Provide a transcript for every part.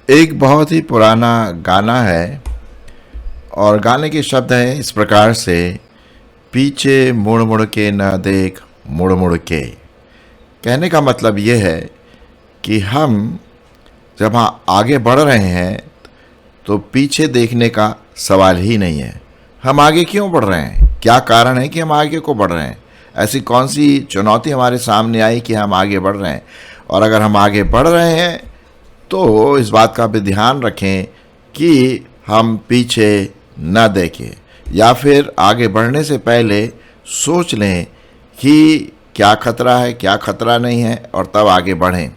एक बहुत ही पुराना गाना है और गाने के शब्द हैं इस प्रकार से। पीछे मुड़ मुड़ के न देख, मुड़ मुड़ के। कहने का मतलब ये है कि हम जब आगे बढ़ रहे हैं तो पीछे देखने का सवाल ही नहीं है। हम आगे क्यों बढ़ रहे हैं, क्या कारण है कि हम आगे को बढ़ रहे हैं, ऐसी कौन सी चुनौती हमारे सामने आई कि हम आगे बढ़ रहे हैं। और अगर हम आगे बढ़ रहे हैं तो इस बात का भी ध्यान रखें कि हम पीछे न देखें, या फिर आगे बढ़ने से पहले सोच लें कि क्या खतरा है, क्या खतरा नहीं है, और तब आगे बढ़ें।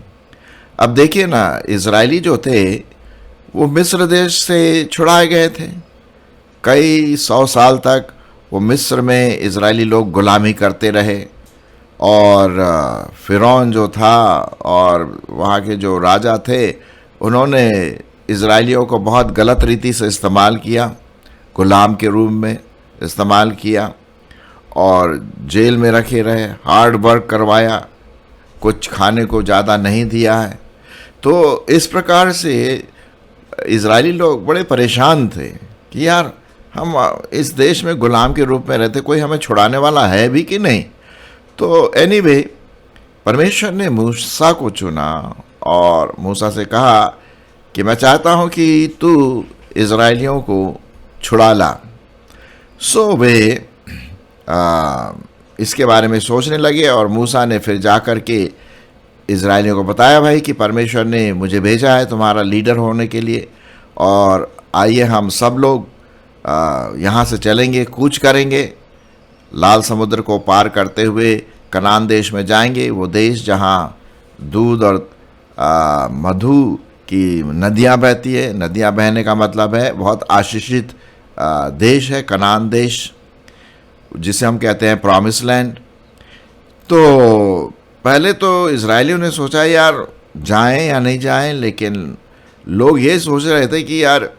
अब देखिए ना, इजरायली जो थे वो मिस्र देश से छुड़ाए गए थे। कई 100 साल तक वो मिस्र में इजरायली लोग गुलामी करते रहे, और फ़िरौन जो था और वहाँ के जो राजा थे उन्होंने इजरायलियों को बहुत गलत रीति से इस्तेमाल किया, गुलाम के रूप में इस्तेमाल किया, और जेल में रखे रहे, हार्ड वर्क करवाया, कुछ खाने को ज़्यादा नहीं दिया है। तो इस प्रकार से इजरायली लोग बड़े परेशान थे कि यार हम इस देश में गुलाम के रूप में रहते, कोई हमें छुड़ाने वाला है भी कि नहीं। तो एनीवे, परमेश्वर ने मूसा को चुना और मूसा से कहा कि मैं चाहता हूं कि तू इजरायलियों को छुड़ा ला। सो वे इसके बारे में सोचने लगे, और मूसा ने फिर जा कर के इजरायलियों को बताया, भाई कि परमेश्वर ने मुझे भेजा है तुम्हारा लीडर होने के लिए, और आइए हम सब लोग यहाँ से चलेंगे, कूच करेंगे, लाल समुद्र को पार करते हुए कनान देश में जाएंगे, वो देश जहाँ दूध और मधु की नदियाँ बहती है। नदियाँ बहने का मतलब है बहुत आशीषित देश है कनान देश, जिसे हम कहते हैं प्रॉमिस लैंड। तो पहले तो इजरायलियों ने सोचा यार जाएं या नहीं जाएं, लेकिन लोग ये सोच रहे थे कि यार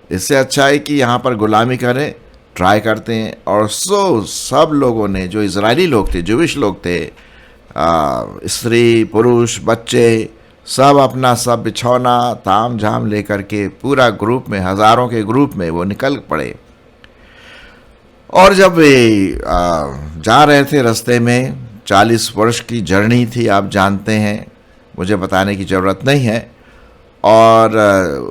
इससे अच्छा है कि यहाँ पर गुलामी करें, ट्राई करते हैं। और सब लोगों ने, जो इजरायली लोग थे, जूविश लोग थे, स्त्री पुरुष बच्चे, सब अपना सब बिछौना ताम झाम लेकर के पूरा ग्रुप में, हज़ारों के ग्रुप में वो निकल पड़े। और जब वे जा रहे थे रास्ते में, 40 वर्ष की जर्नी थी, आप जानते हैं, मुझे बताने की ज़रूरत नहीं है। और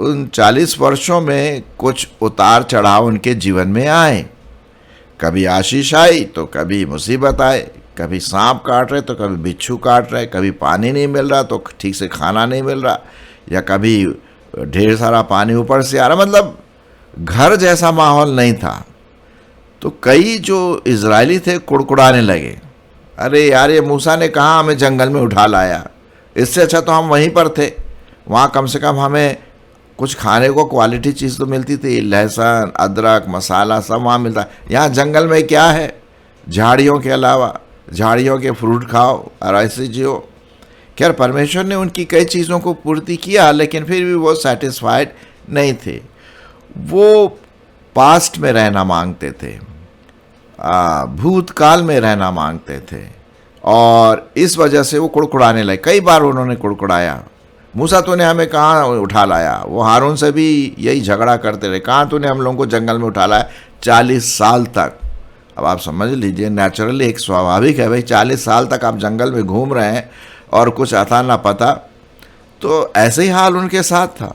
उन 40 वर्षों में कुछ उतार चढ़ाव उनके जीवन में आए। कभी आशीष आई तो कभी मुसीबत आए, कभी सांप काट रहे तो कभी बिच्छू काट रहे, कभी पानी नहीं मिल रहा तो ठीक से खाना नहीं मिल रहा, या कभी ढेर सारा पानी ऊपर से आ रहा, मतलब घर जैसा माहौल नहीं था। तो कई जो इजरायली थे कुड़कुड़ाने लगे, अरे यार ये मूसा ने कहा हमें जंगल में उठा लाया, इससे अच्छा तो हम वहीं पर थे, वहाँ कम से कम हमें कुछ खाने को क्वालिटी चीज़ तो मिलती थी, लहसुन अदरक मसाला सब वहाँ मिलता। यहाँ जंगल में क्या है, झाड़ियों के अलावा, झाड़ियों के फ्रूट खाओ और ऐसे जियो। खैर परमेश्वर ने उनकी कई चीज़ों को पूर्ति किया, लेकिन फिर भी वो सेटिस्फाइड नहीं थे। वो पास्ट में रहना मांगते थे, भूतकाल में रहना मांगते थे, और इस वजह से वो कुड़कुड़ाने लगे। कई बार उन्होंने कुड़कुड़ाया, मूसा तूने हमें कहाँ उठा लाया। वो हारून से भी यही झगड़ा करते रहे, कहाँ तूने हम लोगों को जंगल में उठा लाया 40 साल तक। अब आप समझ लीजिए, नेचुरली एक स्वाभाविक है भाई, 40 साल तक आप जंगल में घूम रहे हैं और कुछ अता ना पता। तो ऐसे ही हाल उनके साथ था।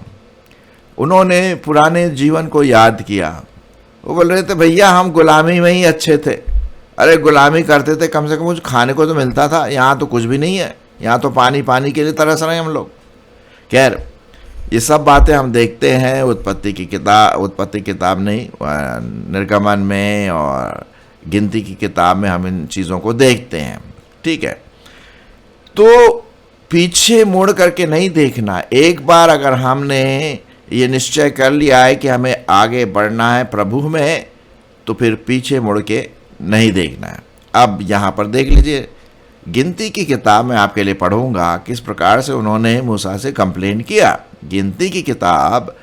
उन्होंने पुराने जीवन को याद किया। वो बोल रहे थे भैया हम गुलामी में ही अच्छे थे, अरे गुलामी करते थे, कम से कम कुछ खाने को तो मिलता था, यहाँ तो कुछ भी नहीं है, यहाँ तो पानी पानी के लिए तरस रहे हैं हम लोग। खैर ये सब बातें हम देखते हैं उत्पत्ति किताब नहीं, निर्गमन में और गिनती की किताब में हम इन चीज़ों को देखते हैं, ठीक है। तो पीछे मुड़ करके नहीं देखना। एक बार अगर हमने ये निश्चय कर लिया है कि हमें आगे बढ़ना है प्रभु में, तो फिर पीछे मुड़ के नहीं देखना है। अब यहाँ पर देख लीजिए, गिनती की किताब में आपके लिए पढ़ूंगा किस प्रकार से उन्होंने मूसा से कंप्लेन किया। गिनती की किताब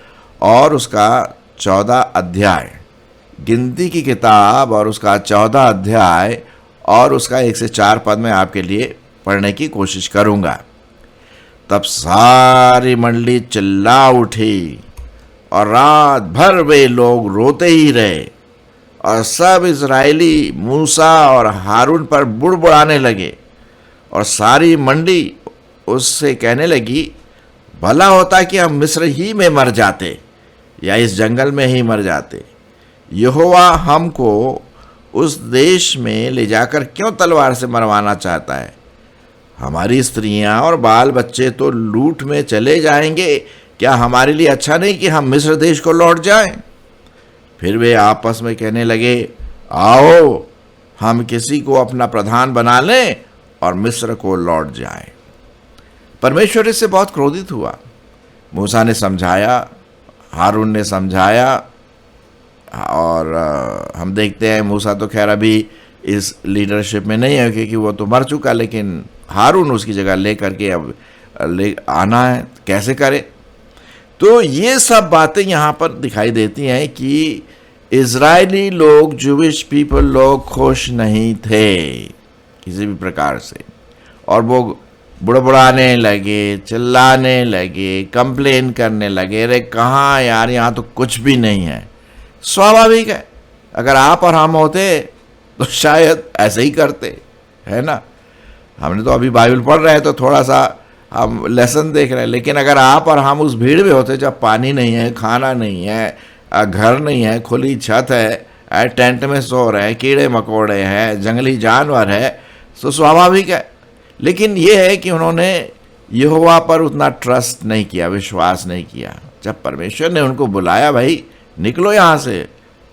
और उसका 14 अध्याय, गिनती की किताब और उसका 14 अध्याय और उसका 1 से 4 पद में आपके लिए पढ़ने की कोशिश करूंगा। तब सारी मंडली चिल्ला उठी और रात भर वे लोग रोते ही रहे, और सब इजराइली मूसा और हारून पर बुड़बुड़ाने लगे। और सारी मंडली उससे कहने लगी, भला होता कि हम मिस्र ही में मर जाते या इस जंगल में ही मर जाते। यहोवा हमको उस देश में ले जाकर क्यों तलवार से मरवाना चाहता है? हमारी स्त्रियां और बाल बच्चे तो लूट में चले जाएंगे। क्या हमारे लिए अच्छा नहीं कि हम मिस्र देश को लौट जाएं? फिर वे आपस में कहने लगे, आओ हम किसी को अपना प्रधान बना लें और मिस्र को लौट जाएं। परमेश्वर इससे बहुत क्रोधित हुआ। मूसा ने समझाया, हारून ने समझाया, और हम देखते हैं मूसा तो खैर अभी इस लीडरशिप में नहीं है क्योंकि वो तो मर चुका, लेकिन हारून उसकी जगह ले करके अब ले आना है, कैसे करे? तो ये सब बातें यहाँ पर दिखाई देती हैं कि इजरायली लोग, जूविश पीपल लोग खुश नहीं थे किसी भी प्रकार से, और वो बुड़बुड़ाने लगे, चिल्लाने लगे, कंप्लेन करने लगे, अरे कहाँ यार, यहाँ तो कुछ भी नहीं है। स्वाभाविक है, अगर आप और हम होते तो शायद ऐसे ही करते, है ना। हमने तो अभी बाइबल पढ़ रहे हैं तो थोड़ा सा हम लेसन देख रहे हैं, लेकिन अगर आप और हम उस भीड़ में होते जब पानी नहीं है, खाना नहीं है, घर नहीं है, खुली छत है, टेंट में सो रहे हैं, कीड़े मकोड़े हैं, जंगली जानवर है, तो स्वाभाविक है। लेकिन यह है कि उन्होंने यहोवा पर उतना ट्रस्ट नहीं किया, विश्वास नहीं किया। जब परमेश्वर ने उनको बुलाया, भाई निकलो यहाँ से,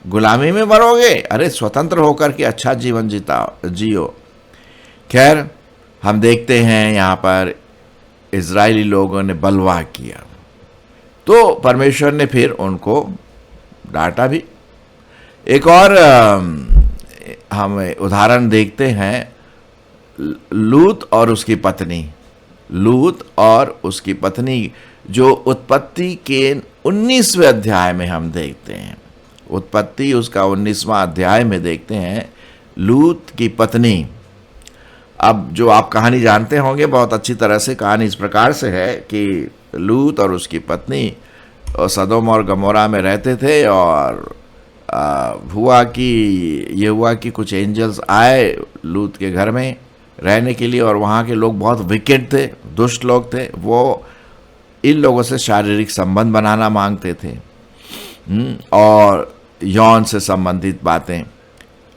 गुलामी में मरोगे, अरे स्वतंत्र होकर के अच्छा जीवन जियो। खैर हम देखते हैं यहाँ पर इजरायली लोगों ने बलवा किया, तो परमेश्वर ने फिर उनको डांटा भी। एक और हम उदाहरण देखते हैं, लूत और उसकी पत्नी। लूत और उसकी पत्नी जो उत्पत्ति के 19वें अध्याय में हम देखते हैं, उत्पत्ति उसका 19वां अध्याय में देखते हैं लूत की पत्नी। अब जो आप कहानी जानते होंगे बहुत अच्छी तरह से, कहानी इस प्रकार से है कि लूत और उसकी पत्नी सदोम और गमोरा में रहते थे, और हुआ कि कुछ एंजल्स आए लूत के घर में रहने के लिए, और वहाँ के लोग बहुत विकेट थे, दुष्ट लोग थे। वो इन लोगों से शारीरिक संबंध बनाना मांगते थे और यौन से संबंधित बातें।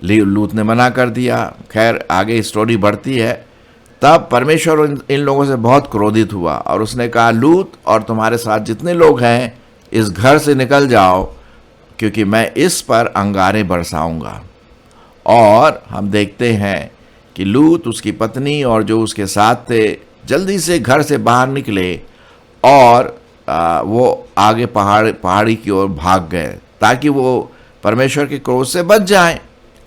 लूत ने मना कर दिया। खैर आगे स्टोरी बढ़ती है, तब परमेश्वर इन लोगों से बहुत क्रोधित हुआ और उसने कहा, लूत और तुम्हारे साथ जितने लोग हैं इस घर से निकल जाओ, क्योंकि मैं इस पर अंगारे बरसाऊंगा। और हम देखते हैं कि लूत, उसकी पत्नी और जो उसके साथ थे जल्दी से घर से बाहर निकले और वो आगे पहाड़ी की ओर भाग गए ताकि वो परमेश्वर के क्रोध से बच जाएं,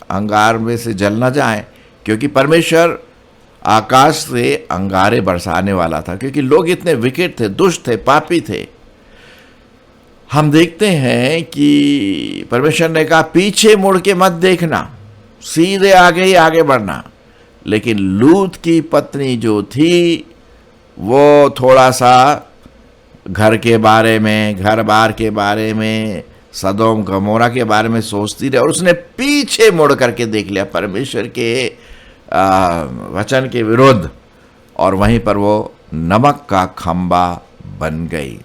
अंगार में से जल न जाएं, क्योंकि परमेश्वर आकाश से अंगारे बरसाने वाला था, क्योंकि लोग इतने विकेट थे, दुष्ट थे, पापी थे। हम देखते हैं कि परमेश्वर ने कहा पीछे मुड़ के मत देखना, सीधे आगे ही आगे बढ़ना। लेकिन लूत की पत्नी जो थी वो थोड़ा सा घर के बारे में, घर बार के बारे में, सदोम गमोरा के बारे में सोचती रही और उसने पीछे मुड़ करके देख लिया परमेश्वर के वचन के विरुद्ध, और वहीं पर वो नमक का खंबा बन गई।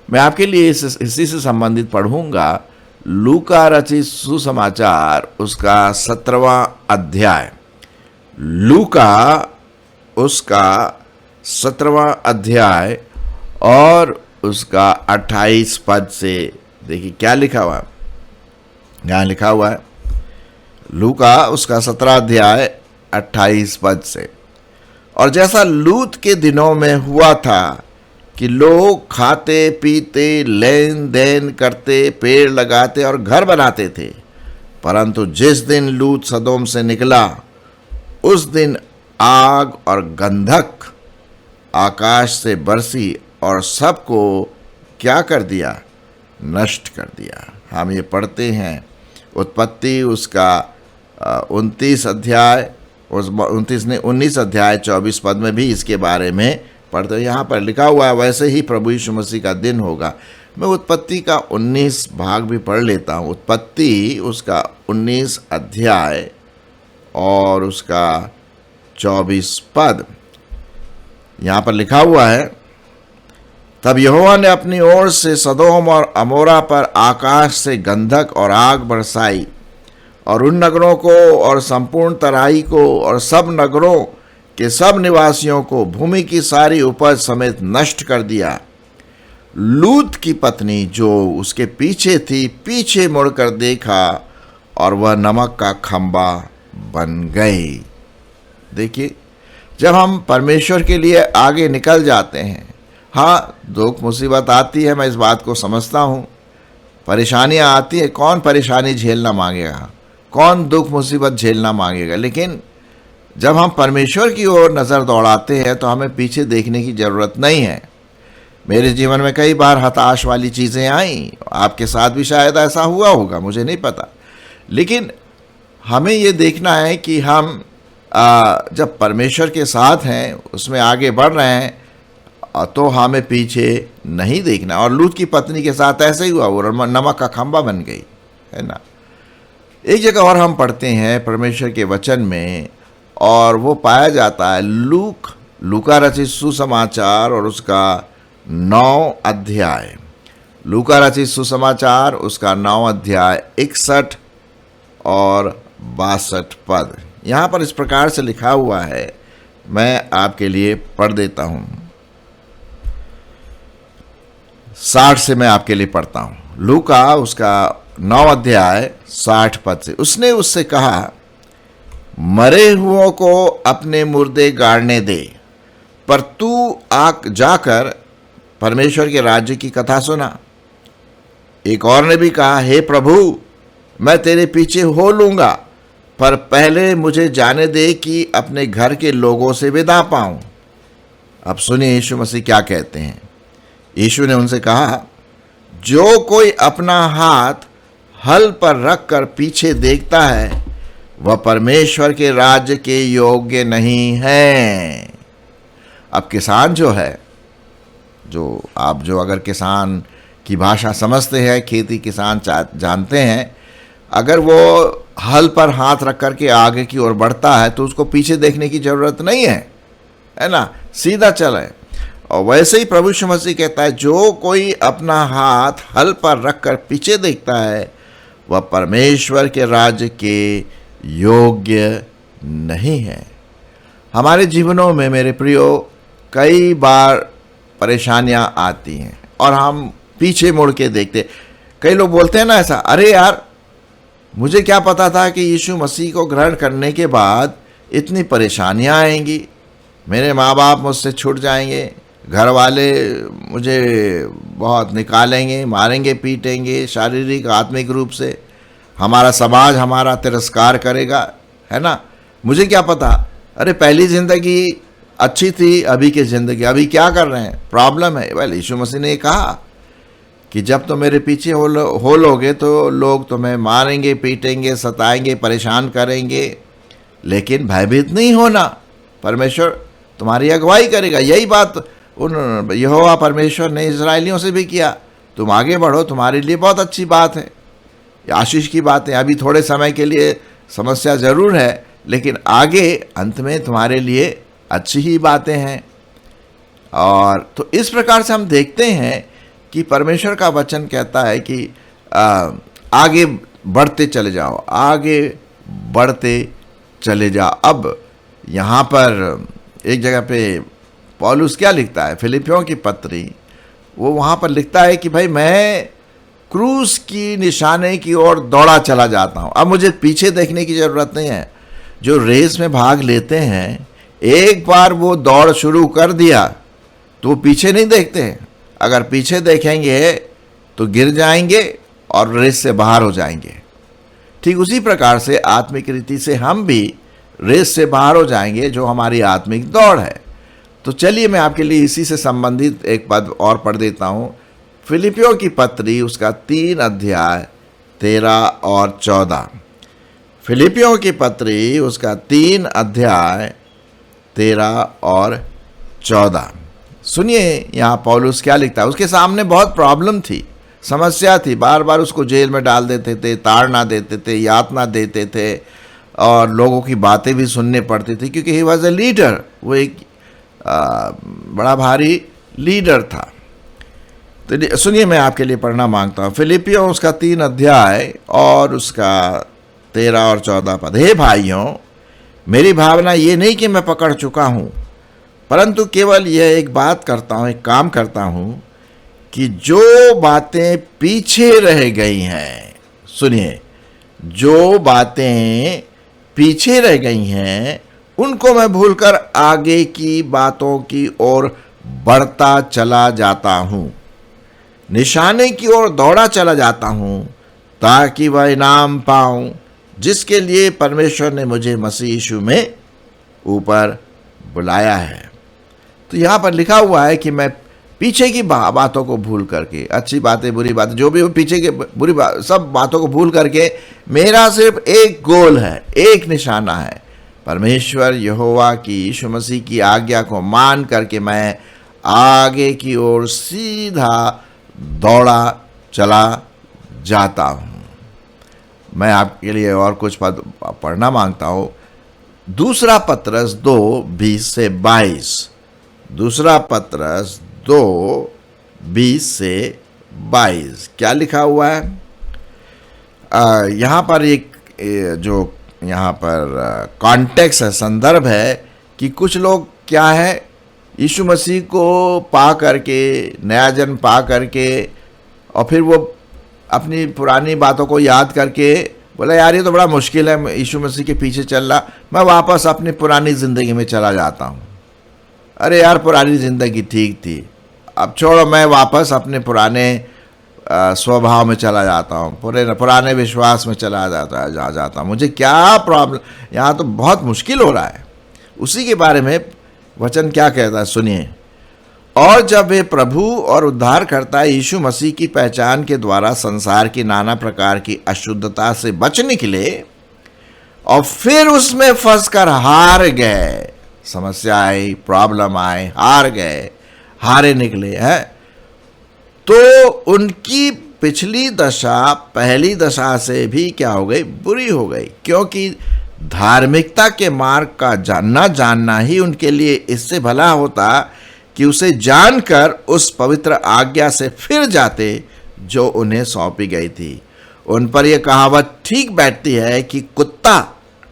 मैं आपके लिए इसी से संबंधित पढ़ूंगा लूका रचित सुसमाचार उसका 17वां अध्याय। लूका उसका 17वां अध्याय और उसका 28 पद से देखिए क्या लिखा हुआ है। यहाँ लिखा हुआ है लूका उसका 17 अध्याय 28 पद से, और जैसा लूत के दिनों में हुआ था कि लोग खाते पीते, लेन देन करते, पेड़ लगाते और घर बनाते थे, परंतु जिस दिन लूत सदोम से निकला उस दिन आग और गंधक आकाश से बरसी और सबको क्या कर दिया? नष्ट कर दिया। हम ये पढ़ते हैं उत्पत्ति उसका 29 अध्याय, उस 19 अध्याय 24 पद में भी इसके बारे में पढ़ते हैं, यहाँ पर लिखा हुआ है वैसे ही प्रभु यीशु मसीह का दिन होगा। मैं उत्पत्ति का 19 भाग भी पढ़ लेता हूँ। उत्पत्ति उसका 19 अध्याय और उसका 24 पद। यहाँ पर लिखा हुआ है, तब यहोवा ने अपनी ओर से सदोम और अमोरा पर आकाश से गंधक और आग बरसाई और उन नगरों को और संपूर्ण तराई को और सब नगरों के सब निवासियों को भूमि की सारी उपज समेत नष्ट कर दिया। लूत की पत्नी जो उसके पीछे थी, पीछे मुड़कर देखा और वह नमक का खंबा बन गई। देखिए, जब हम परमेश्वर के लिए आगे निकल जाते हैं, हाँ दुख मुसीबत आती है, मैं इस बात को समझता हूँ, परेशानियाँ आती है, कौन परेशानी झेलना मांगेगा, कौन दुख मुसीबत झेलना मांगेगा। लेकिन जब हम परमेश्वर की ओर नज़र दौड़ाते हैं तो हमें पीछे देखने की ज़रूरत नहीं है। मेरे जीवन में कई बार हताश वाली चीज़ें आई, आपके साथ भी शायद ऐसा हुआ होगा, मुझे नहीं पता। लेकिन हमें ये देखना है कि हम जब परमेश्वर के साथ हैं, उसमें आगे बढ़ रहे हैं, तो हमें पीछे नहीं देखना। और लूत की पत्नी के साथ ऐसे ही हुआ, वो नमक का खंबा बन गई, है ना। एक जगह और हम पढ़ते हैं परमेश्वर के वचन में, और वो पाया जाता है लूका रचित सुसमाचार और उसका 9 अध्याय। लूका रचित सुसमाचार उसका 9 अध्याय 61 और 62 पद। यहाँ पर इस प्रकार से लिखा हुआ है, मैं आपके लिए पढ़ देता हूँ। 60 से मैं आपके लिए पढ़ता हूँ। लूका उसका 9 अध्याय 60 पद से, उसने उससे कहा, मरे हुओं को अपने मुर्दे गाड़ने दे, पर तू जाकर परमेश्वर के राज्य की कथा सुना। एक और ने भी कहा, हे प्रभु, मैं तेरे पीछे हो लूँगा, पर पहले मुझे जाने दे कि अपने घर के लोगों से विदा पाऊँ। अब सुनिए यीशु मसीह क्या कहते हैं। यीशु ने उनसे कहा, जो कोई अपना हाथ हल पर रख कर पीछे देखता है, वह परमेश्वर के राज्य के योग्य नहीं है। अब किसान जो है, जो अगर किसान की भाषा समझते हैं, खेती किसान जानते हैं, अगर वो हल पर हाथ रख कर के आगे की ओर बढ़ता है तो उसको पीछे देखने की ज़रूरत नहीं है ना, सीधा चले। और वैसे ही प्रभु यीशु मसीह कहता है, जो कोई अपना हाथ हल पर रख कर पीछे देखता है, वह परमेश्वर के राज्य के योग्य नहीं है। हमारे जीवनों में मेरे प्रियो कई बार परेशानियां आती हैं और हम पीछे मुड़ के देखते। कई लोग बोलते हैं ना ऐसा, अरे यार, मुझे क्या पता था कि यीशु मसीह को ग्रहण करने के बाद इतनी परेशानियां आएंगी, मेरे माँ बाप मुझसे छूट जाएंगे, घर वाले मुझे बहुत निकालेंगे, मारेंगे, पीटेंगे, शारीरिक आत्मिक रूप से, हमारा समाज हमारा तिरस्कार करेगा, है ना। मुझे क्या पता, अरे पहली ज़िंदगी अच्छी थी, अभी की ज़िंदगी, अभी क्या कर रहे हैं, प्रॉब्लम है। वेल, यीशु मसीह ने कहा कि जब तुम मेरे पीछे हो लोगे तो लोग तुम्हें मारेंगे, पीटेंगे, सताएंगे, परेशान करेंगे, लेकिन भयभीत नहीं होना, परमेश्वर तुम्हारी अगुवाई करेगा। यही बात उन यहोवा परमेश्वर ने इजराइलियों से भी किया, तुम आगे बढ़ो, तुम्हारे लिए बहुत अच्छी बात है, आशीष की बात है। अभी थोड़े समय के लिए समस्या ज़रूर है, लेकिन आगे अंत में तुम्हारे लिए अच्छी ही बातें हैं। और तो इस प्रकार से हम देखते हैं कि परमेश्वर का वचन कहता है कि आगे बढ़ते चले जाओ, आगे बढ़ते चले जाओ। अब यहाँ पर एक जगह पे पौलुस क्या लिखता है, फिलिपियों की पत्री, वो वहाँ पर लिखता है कि भाई मैं क्रूस की निशाने की ओर दौड़ा चला जाता हूँ, अब मुझे पीछे देखने की ज़रूरत नहीं है। जो रेस में भाग लेते हैं, एक बार वो दौड़ शुरू कर दिया तो वो पीछे नहीं देखते हैं। अगर पीछे देखेंगे तो गिर जाएंगे और रेस से बाहर हो जाएंगे। ठीक उसी प्रकार से आत्मिक रीति से हम भी रेस से बाहर हो जाएंगे, जो हमारी आत्मिक दौड़ है। तो चलिए मैं आपके लिए इसी से संबंधित एक पद और पढ़ देता हूँ। फिलिपियों की पत्री उसका 3 अध्याय 13 और 14। फिलिपियों की पत्री उसका 3 अध्याय 13 और 14। सुनिए यहाँ पौलुस क्या लिखता है। उसके सामने बहुत प्रॉब्लम थी, समस्या थी, बार बार उसको जेल में डाल देते थे, ताड़ना देते थे, यातना देते थे और लोगों की बातें भी सुनने पड़ती थी, क्योंकि ही वॉज ए लीडर, वो एक बड़ा भारी लीडर था। तो सुनिए मैं आपके लिए पढ़ना मांगता हूँ फिलिपियों उसका 3 अध्याय और उसका 13 और 14 पद। हे भाइयों, मेरी भावना ये नहीं कि मैं पकड़ चुका हूँ, परंतु केवल यह एक बात करता हूँ, एक काम करता हूँ कि जो बातें पीछे रह गई हैं, सुनिए, जो बातें पीछे रह गई हैं उनको मैं भूलकर आगे की बातों की ओर बढ़ता चला जाता हूँ, निशाने की ओर दौड़ा चला जाता हूँ, ताकि वह इनाम पाऊँ जिसके लिए परमेश्वर ने मुझे मसीह यीशु में ऊपर बुलाया है। तो यहाँ पर लिखा हुआ है कि मैं पीछे की बातों को भूल करके, अच्छी बातें बुरी बातें जो भी हो, पीछे के बुरी सब बातों को भूल करके मेरा सिर्फ एक गोल है, एक निशाना है, परमेश्वर यहोवा की यीशु मसीह की आज्ञा को मान करके मैं आगे की ओर सीधा दौड़ा चला जाता हूँ। मैं आपके लिए और कुछ पद पढ़ना मांगता हूँ। दूसरा पत्रस 2:20 से 22, दूसरा पत्रस 2:20 से 22 क्या लिखा हुआ है। यहाँ पर एक जो यहाँ पर कॉन्टेक्स्ट है, संदर्भ है कि कुछ लोग क्या है, यीशु मसीह को पा करके, नया जन्म पा करके और फिर वो अपनी पुरानी बातों को याद करके बोला यार ये तो बड़ा मुश्किल है यीशु मसीह के पीछे चलना, मैं वापस अपनी पुरानी ज़िंदगी में चला जाता हूँ। अरे यार पुरानी ज़िंदगी ठीक थी, अब छोड़ो, मैं वापस अपने पुराने स्वभाव में चला जाता हूँ, पुराने विश्वास में चला जाता हूँ, मुझे क्या प्रॉब्लम, यहाँ तो बहुत मुश्किल हो रहा है। उसी के बारे में वचन क्या कहता है, सुनिए। और जब वे प्रभु और उद्धारकर्ता यीशु मसीह की पहचान के द्वारा संसार की नाना प्रकार की अशुद्धता से बच निकले और फिर उसमें फंसकर हार गए, समस्या आई, प्रॉब्लम आए, हार गए, हारे निकले हैं, तो उनकी पिछली दशा पहली दशा से भी क्या हो गई, बुरी हो गई, क्योंकि धार्मिकता के मार्ग का जानना ही उनके लिए इससे भला होता कि उसे जानकर उस पवित्र आज्ञा से फिर जाते जो उन्हें सौंपी गई थी। उन पर यह कहावत ठीक बैठती है कि कुत्ता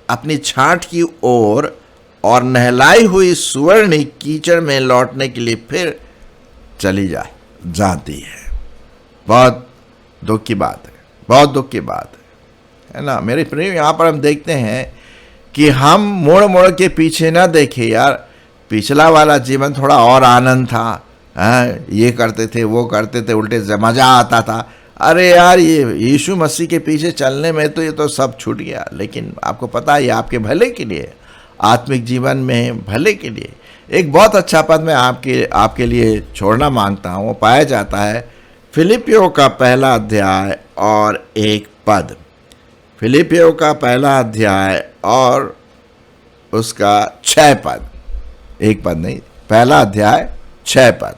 अपनी छांट की ओर और नहलाई हुई सुवर्ण कीचड़ में लौटने के लिए फिर चली जाती है। बहुत दुख की बात है, बहुत दुख की बात है ना मेरे प्रिय। यहाँ पर हम देखते हैं कि हम मोड़ मोड़ के पीछे ना देखें यार, पिछला वाला जीवन थोड़ा और आनंद था, ये करते थे, वो करते थे, उल्टे मज़ा आता था। अरे यार ये यीशु मसीह के पीछे चलने में तो ये तो सब छूट गया। लेकिन आपको पता है ये आपके भले के लिए, आत्मिक जीवन में भले के लिए। एक बहुत अच्छा पद मैं आपके लिए छोड़ना मांगता हूँ, वो पाया जाता है फिलिपियों का 1 अध्याय और 1 पद। फिलिपियों का 1 अध्याय और उसका 6 पद, 1 पद नहीं, 1 अध्याय 6 पद।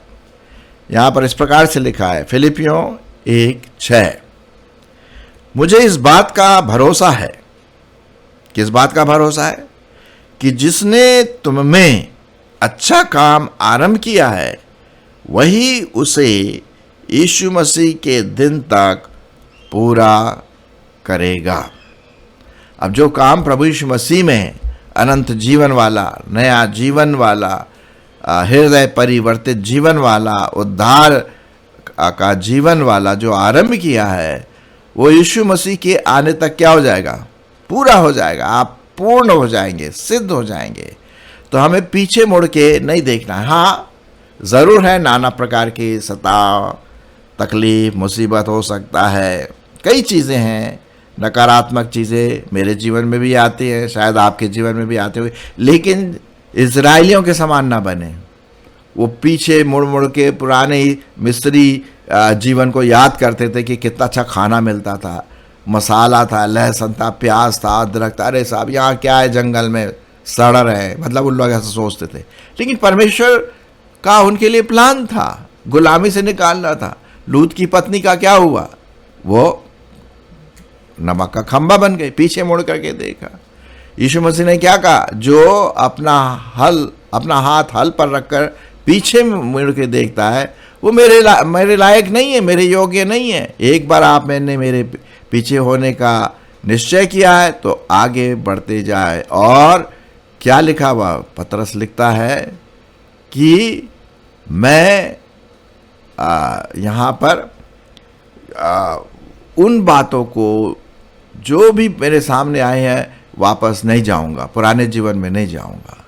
यहाँ पर इस प्रकार से लिखा है, फिलिपियों 1:6, मुझे इस बात का भरोसा है। किस बात का भरोसा है? कि जिसने तुम में अच्छा काम आरंभ किया है वही उसे यीशु मसीह के दिन तक पूरा करेगा। अब जो काम प्रभु यीशु मसीह में अनंत जीवन वाला, नया जीवन वाला, हृदय परिवर्तित जीवन वाला, उद्धार का जीवन वाला जो आरंभ किया है, वो यीशु मसीह के आने तक क्या हो जाएगा? पूरा हो जाएगा। आप पूर्ण हो जाएंगे, सिद्ध हो जाएंगे। तो हमें पीछे मुड़ के नहीं देखना है। हाँ ज़रूर है, नाना प्रकार की सताव, तकलीफ, मुसीबत हो सकता है, कई चीज़ें हैं, नकारात्मक चीज़ें मेरे जीवन में भी आती हैं, शायद आपके जीवन में भी आते हुए, लेकिन इजराइलियों के समान ना बने। वो पीछे मुड़ मुड़ के पुराने मिस्री जीवन को याद करते थे कि कितना अच्छा खाना मिलता था, मसाला था, लहसुन था, प्याज था, अदरक था। अरे साहब यहाँ क्या है, जंगल में सड़ रहे हैं, मतलब उन लोग ऐसा सोचते थे। लेकिन परमेश्वर का उनके लिए प्लान था, गुलामी से निकालना था। लूत की पत्नी का क्या हुआ? वो नमक का खंबा बन गई, पीछे मुड़ करके देखा। यीशु मसीह ने क्या कहा? जो अपना हाथ हल पर रखकर पीछे मुड़ के देखता है वो मेरे लायक नहीं है, मेरे योग्य नहीं है। एक बार मैंने मेरे पीछे होने का निश्चय किया है तो आगे बढ़ते जाए। और क्या लिखा हुआ? पतरस लिखता है कि मैं यहाँ पर उन बातों को जो भी मेरे सामने आए हैं वापस नहीं जाऊंगा, पुराने जीवन में नहीं जाऊंगा।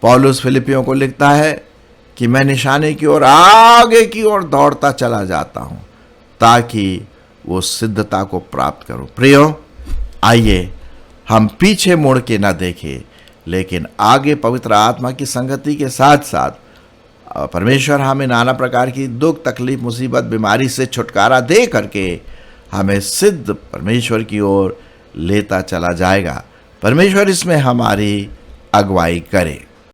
पौलुस फिलिपियों को लिखता है कि मैं निशाने की ओर, आगे की ओर दौड़ता चला जाता हूं ताकि वो सिद्धता को प्राप्त करूं। प्रियो, आइए हम पीछे मुड़ के ना देखें, लेकिन आगे पवित्र आत्मा की संगति के साथ साथ परमेश्वर हमें नाना प्रकार की दुख, तकलीफ, मुसीबत, बीमारी से छुटकारा दे करके हमें सिद्ध परमेश्वर की ओर लेता चला जाएगा। परमेश्वर इसमें हमारी अगुवाई करे।